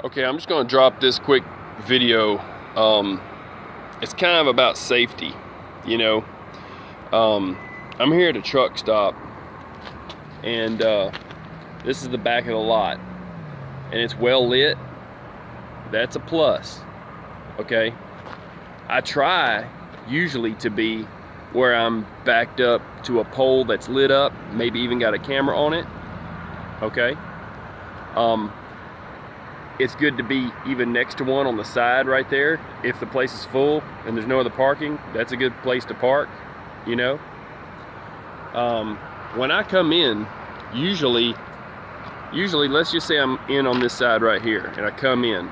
Okay, I'm just going to drop this quick video. It's kind of about safety, you know. I'm here at a truck stop, and this is the back of the lot, and it's well lit. That's a plus, okay? I try usually to be where I'm backed up to a pole that's lit up, maybe even got a camera on it, okay? It's good to be even next to one on the side right there. If the place is full and there's no other parking, that's a good place to park, you know. When I come in, usually let's just say I'm in on this side right here and I come in,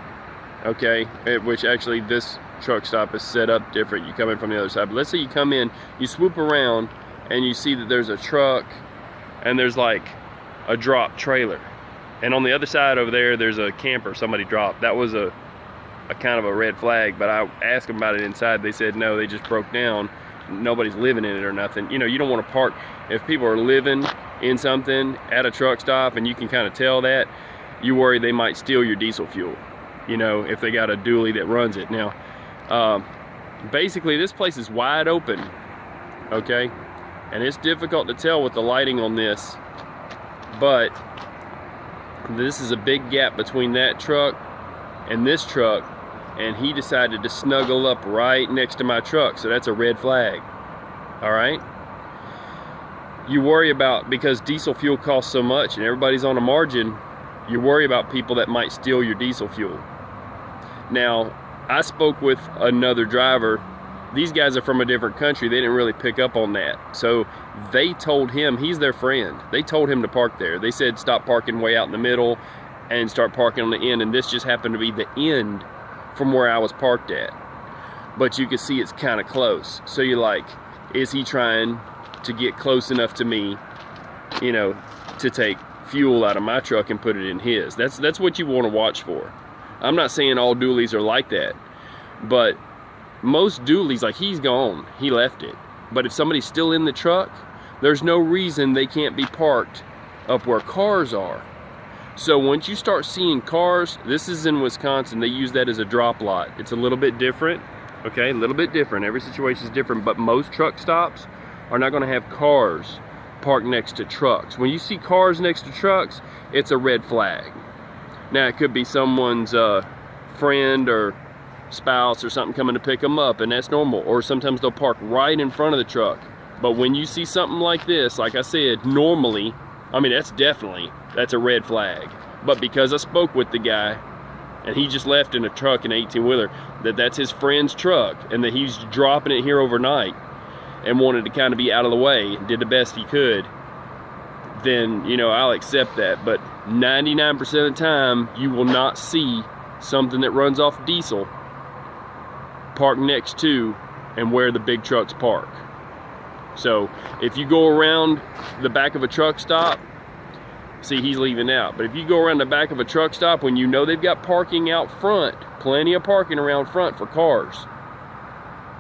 okay, which actually this truck stop is set up different. You come in from the other side, but let's say you come in, you swoop around and you see that there's a truck and there's like a drop trailer. And on the other side over there, there's a camper somebody dropped. That was a kind of a red flag, but I asked them about it inside. They said no, they just broke down. Nobody's living in it or nothing. You know, you don't want to park. If people are living in something at a truck stop and you can kind of tell that, you worry they might steal your diesel fuel, you know, if they got a dually that runs it. Now, basically this place is wide open, okay? And it's difficult to tell with the lighting on this, but this is a big gap between that truck and this truck, and he decided to snuggle up right next to my truck, so that's a red flag. All right, you worry about, because diesel fuel costs so much and everybody's on a margin, you worry about people that might steal your diesel fuel. Now, I spoke with another driver. These guys are from a different country. They didn't really pick up on that. So they told him, he's their friend, they told him to park there. They said stop parking way out in the middle and start parking on the end, and this just happened to be the end from where I was parked at. But you can see it's kind of close. So you're like, is he trying to get close enough to me, you know, to take fuel out of my truck and put it in his? That's what you want to watch for. I'm not saying all dualies are like that, but most dualies, like he's gone, he left it. But if somebody's still in the truck, there's no reason they can't be parked up where cars are. So once you start seeing cars, this is in Wisconsin, they use that as a drop lot. It's a little bit different, okay, a little bit different. Every situation is different, but most truck stops are not gonna have cars parked next to trucks. When you see cars next to trucks, it's a red flag. Now it could be someone's friend or spouse or something coming to pick them up, and that's normal. Or sometimes they'll park right in front of the truck. But when you see something like this, like I said, normally, I mean, that's a red flag. But because I spoke with the guy and he just left in a truck, an 18-wheeler, that's his friend's truck, and that he's dropping it here overnight and wanted to kind of be out of the way and did the best he could, then, you know, I'll accept that. But 99% of the time, you will not see something that runs off diesel park next to and where the big trucks park. So if you go around the back of a truck stop, see, he's leaving out, but if you go around the back of a truck stop when you know they've got parking out front, plenty of parking around front for cars,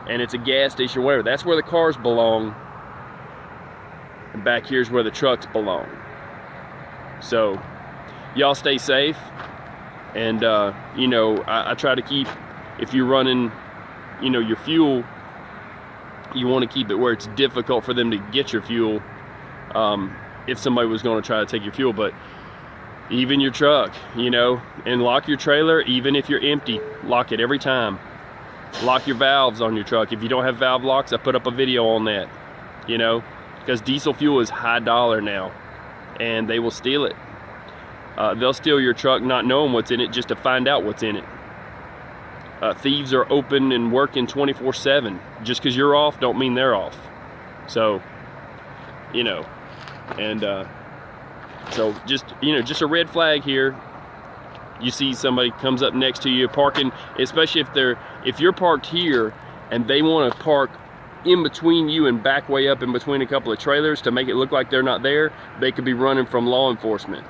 and it's a gas station or whatever, that's where the cars belong, and back here's where the trucks belong. So y'all stay safe, and you know, I try to keep, if you're running, you know, your fuel, you want to keep it where it's difficult for them to get your fuel, if somebody was going to try to take your fuel. But even your truck, you know, and lock your trailer. Even if you're empty, lock it every time. Lock your valves on your truck. If you don't have valve locks, I put up a video on that, you know, because diesel fuel is high dollar now, and they will steal it. They'll steal your truck not knowing what's in it, just to find out what's in it. Thieves are open and working 24/7. Just because you're off don't mean they're off. So, you know, and so just, you know, just a red flag here. You see somebody comes up next to you parking, especially if you're parked here and they want to park in between you and back way up in between a couple of trailers to make it look like they're not there, they could be running from law enforcement.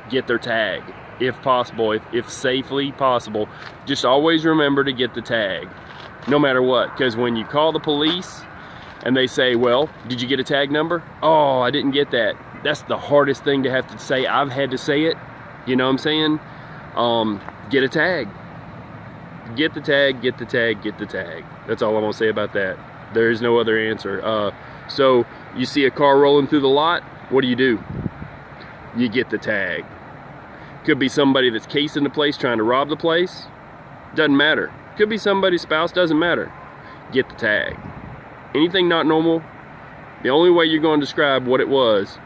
Get their tag. If possible, if safely possible, just always remember to get the tag, no matter what. Because when you call the police and they say, well, did you get a tag number? Oh, I didn't get that. That's the hardest thing to have to say. I've had to say it, you know what I'm saying? get a tag. Get the tag, get the tag, get the tag. That's all I'm gonna say about that. There is no other answer. So you see a car rolling through the lot, what do? You get the tag. Could be somebody that's casing the place, trying to rob the place. Doesn't matter. Could be somebody's spouse, doesn't matter. Get the tag. Anything not normal, the only way you're going to describe what it was,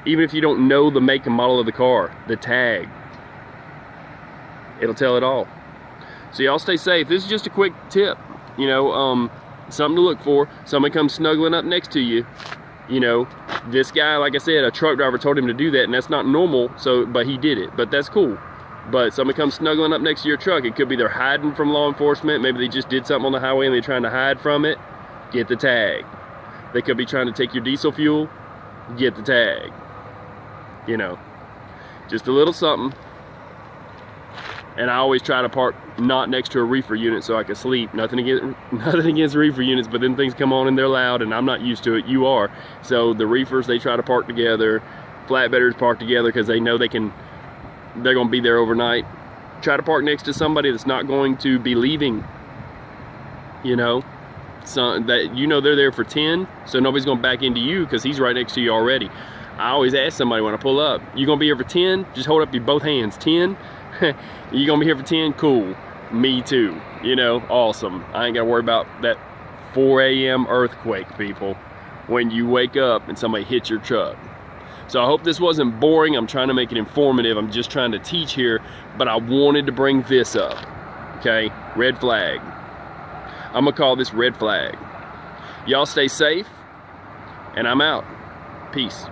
even if you don't know the make and model of the car, the tag. It'll tell it all. So y'all stay safe. This is just a quick tip, you know, something to look for. Somebody comes snuggling up next to you, you know, this guy, like I said, a truck driver told him to do that, and that's not normal, so, but he did it, but that's cool. But somebody comes snuggling up next to your truck, it could be they're hiding from law enforcement, maybe they just did something on the highway and they're trying to hide from it, get the tag. They could be trying to take your diesel fuel, get the tag. You know, just a little something. And I always try to park not next to a reefer unit so I can sleep. Nothing against reefer units, but then things come on and they're loud and I'm not used to it. You are. So the reefers, they try to park together. Flatbedders park together because they know they're going to be there overnight. Try to park next to somebody that's not going to be leaving. You know, so that you know they're there for 10, so nobody's going to back into you because he's right next to you already. I always ask somebody when I pull up, you going to be here for 10? Just hold up your both hands. 10? You gonna be here for 10? Cool. Me too. You know, awesome. I ain't gotta worry about that 4 a.m. earthquake, people, when you wake up and somebody hits your truck. So I hope this wasn't boring. I'm trying to make it informative. I'm just trying to teach here, but I wanted to bring this up. Okay, red flag. I'm gonna call this red flag. Y'all stay safe, and I'm out. Peace.